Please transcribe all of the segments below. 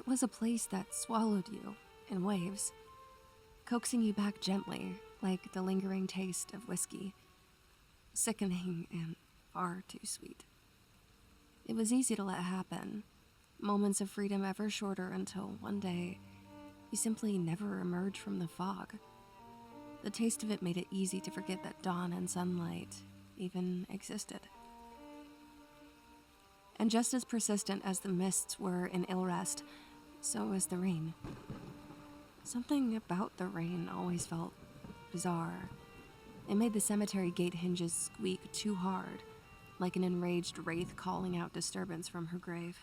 It was a place that swallowed you in waves, coaxing you back gently like the lingering taste of whiskey, sickening and far too sweet. It was easy to let happen, moments of freedom ever shorter until one day you simply never emerged from the fog. The taste of it made it easy to forget that dawn and sunlight even existed. And just as persistent as the mists were in ill rest, so was the rain. Something about the rain always felt bizarre. It made the cemetery gate hinges squeak too hard, like an enraged wraith calling out disturbance from her grave.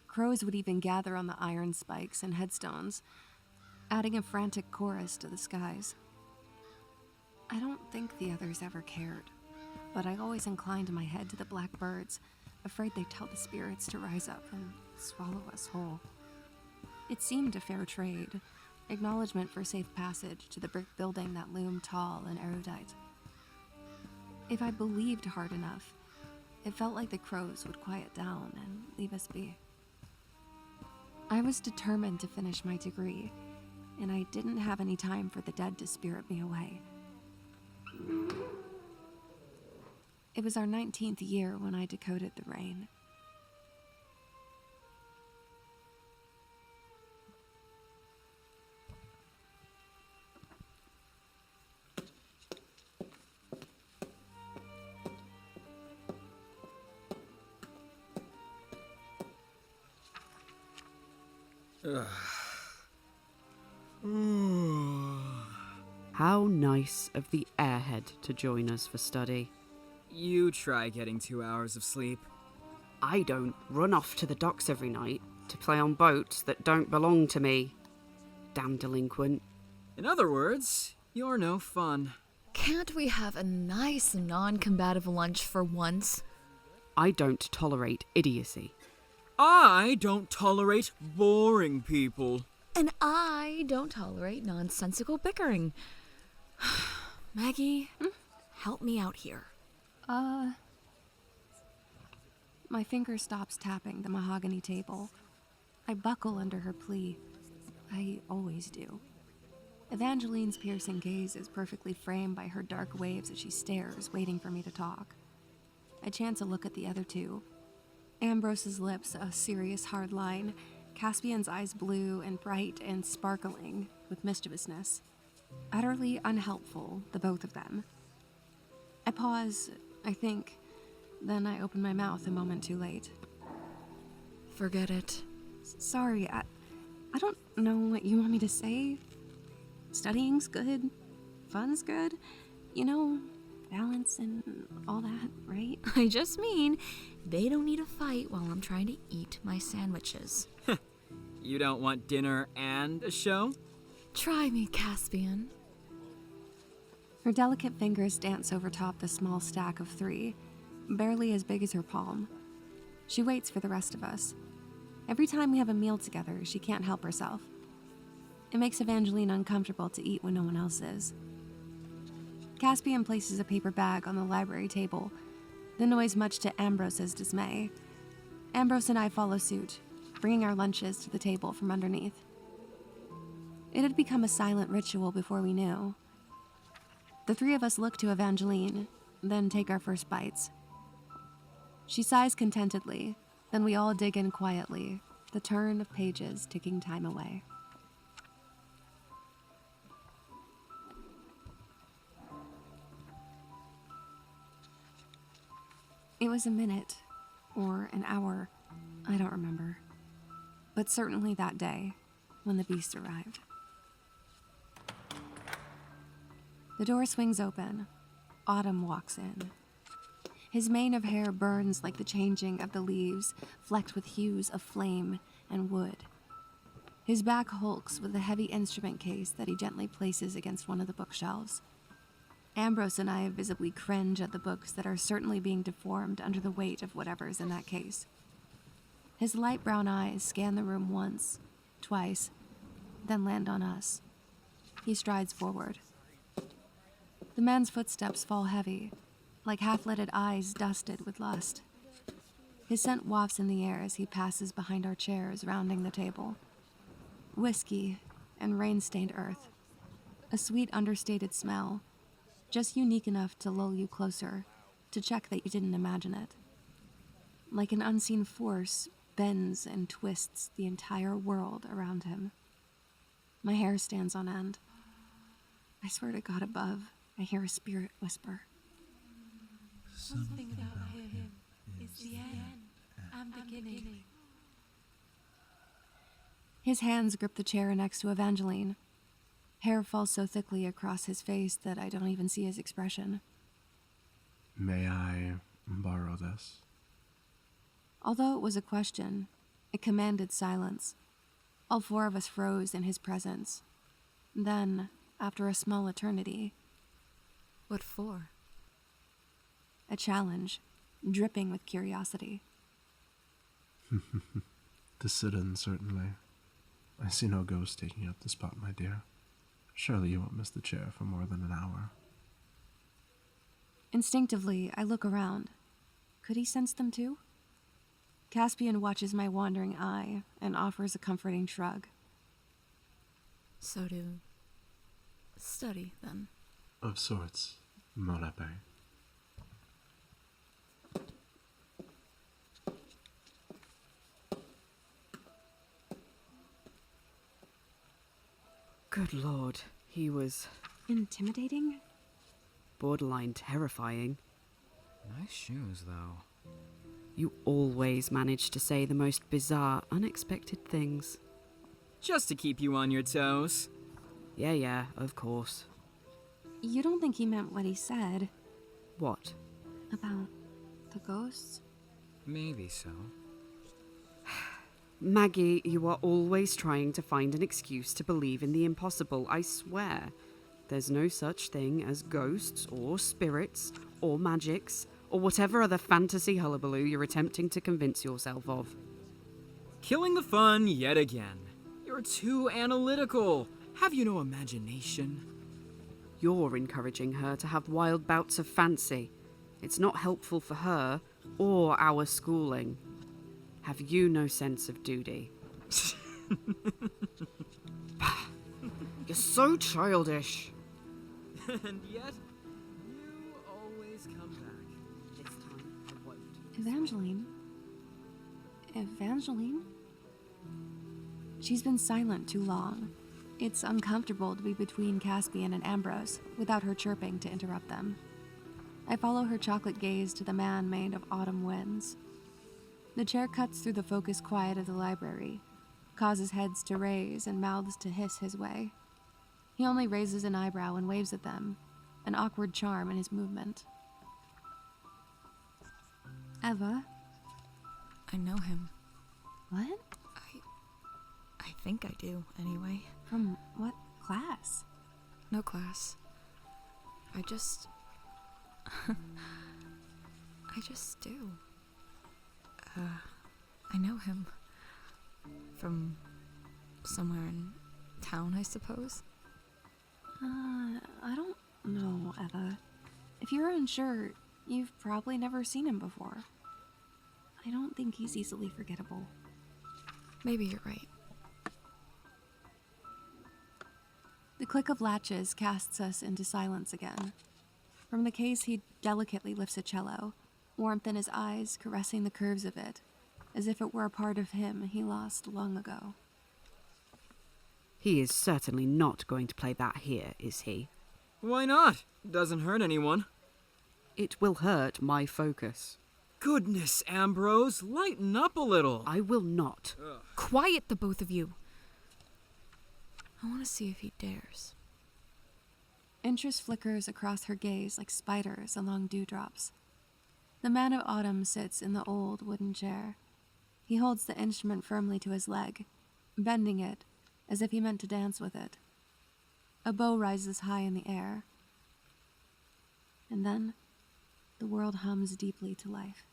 Crows would even gather on the iron spikes and headstones, adding a frantic chorus to the skies. I don't think the others ever cared, but I always inclined my head to the black birds, afraid they'd tell the spirits to rise up and swallow us whole. It seemed a fair trade, acknowledgement for safe passage to the brick building that loomed tall and erudite. If I believed hard enough, it felt like the crows would quiet down and leave us be. I was determined to finish my degree, and I didn't have any time for the dead to spirit me away. It was our 19th year when I decoded the rain. How nice of the airhead to join us for study. You try getting 2 hours of sleep. I don't run off to the docks every night to play on boats that don't belong to me. Damn delinquent. In other words, you're no fun. Can't we have a nice non-combative lunch for once? I don't tolerate idiocy. I don't tolerate boring people. And I don't tolerate nonsensical bickering. Maggie, help me out here. My finger stops tapping the mahogany table. I buckle under her plea. I always do. Evangeline's piercing gaze is perfectly framed by her dark waves as she stares, waiting for me to talk. I chance a look at the other two. Ambrose's lips a serious hard line, Caspian's eyes blue and bright and sparkling with mischievousness. Utterly unhelpful, the both of them. I pause, I think, then I open my mouth a moment too late. Forget it. Sorry, I don't know what you want me to say. Studying's good, fun's good, you know, balance and all that, right? I just mean, they don't need a fight while I'm trying to eat my sandwiches. You don't want dinner and a show? Try me, Caspian. Her delicate fingers dance over top the small stack of 3, barely as big as her palm. She waits for the rest of us. Every time we have a meal together, she can't help herself. It makes Evangeline uncomfortable to eat when no one else is. Caspian places a paper bag on the library table, the noise much to Ambrose's dismay. Ambrose and I follow suit, bringing our lunches to the table from underneath. It had become a silent ritual before we knew. The 3 of us look to Evangeline, then take our first bites. She sighs contentedly, then we all dig in quietly, the turn of pages ticking time away. It was a minute, or an hour, I don't remember. But certainly that day, when the beast arrived. The door swings open. Autumn walks in. His mane of hair burns like the changing of the leaves, flecked with hues of flame and wood. His back hulks with a heavy instrument case that he gently places against one of the bookshelves. Ambrose and I visibly cringe at the books that are certainly being deformed under the weight of whatever's in that case. His light brown eyes scan the room once, twice, then land on us. He strides forward. The man's footsteps fall heavy, like half-lidded eyes dusted with lust. His scent wafts in the air as he passes behind our chairs, rounding the table. Whiskey and rain-stained earth. A sweet, understated smell, just unique enough to lull you closer, to check that you didn't imagine it. Like an unseen force bends and twists the entire world around him. My hair stands on end. I swear to God above, I hear a spirit whisper. Something about him is the end and beginning. His hands grip the chair next to Evangeline. Hair falls so thickly across his face that I don't even see his expression. May I borrow this? Although it was a question, it commanded silence. All four of us froze in his presence. Then, after a small eternity, What for? a challenge, dripping with curiosity. To sit in, certainly. I see no ghost taking up the spot, my dear. Surely you won't miss the chair for more than an hour. Instinctively, I look around. Could he sense them too? Caspian watches my wandering eye and offers a comforting shrug. So to study, then. Of sorts, mon épée. Good lord, he was Intimidating? borderline terrifying. Nice shoes, though. You always manage to say the most bizarre, unexpected things. Just to keep you on your toes. Yeah, of course. You don't think he meant what he said What? about the ghosts? Maybe so. Maggie, you are always trying to find an excuse to believe in the impossible, I swear. There's no such thing as ghosts or spirits or magics or whatever other fantasy hullabaloo you're attempting to convince yourself of. Killing the fun yet again. You're too analytical. Have you no imagination? You're encouraging her to have wild bouts of fancy. It's not helpful for her or our schooling. Have you no sense of duty? You're so childish. And yet, you always come back. This time I won't. Evangeline? Evangeline? She's been silent too long. It's uncomfortable to be between Caspian and Ambrose without her chirping to interrupt them. I follow her chocolate gaze to the man made of autumn winds. The chair cuts through the focused quiet of the library, causes heads to raise and mouths to hiss his way. He only raises an eyebrow and waves at them, an awkward charm in his movement. Eva? I know him. What? I think I do, anyway. From what class? No class. I just do. I know him. From somewhere in town, I suppose. I don't know, Eva. If you're unsure, you've probably never seen him before. I don't think he's easily forgettable. Maybe you're right. The click of latches casts us into silence again. From the case, he delicately lifts a cello, warmth in his eyes caressing the curves of it, as if it were a part of him he lost long ago. He is certainly not going to play that here, is he? Why not? Doesn't hurt anyone. It will hurt my focus. Goodness, Ambrose, lighten up a little. I will not. Quiet, the both of you. I want to see if he dares. Interest flickers across her gaze like spiders along dewdrops. The man of autumn sits in the old wooden chair. He holds the instrument firmly to his leg, bending it as if he meant to dance with it. A bow rises high in the air. And then, the world hums deeply to life.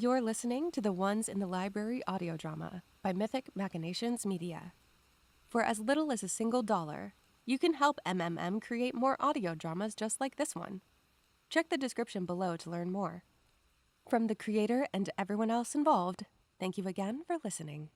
You're listening to the Ones in the Library audio drama by Mythic Machinations Media. For as little as $1, you can help MMM create more audio dramas just like this one. Check the description below to learn more. From the creator and everyone else involved, thank you again for listening.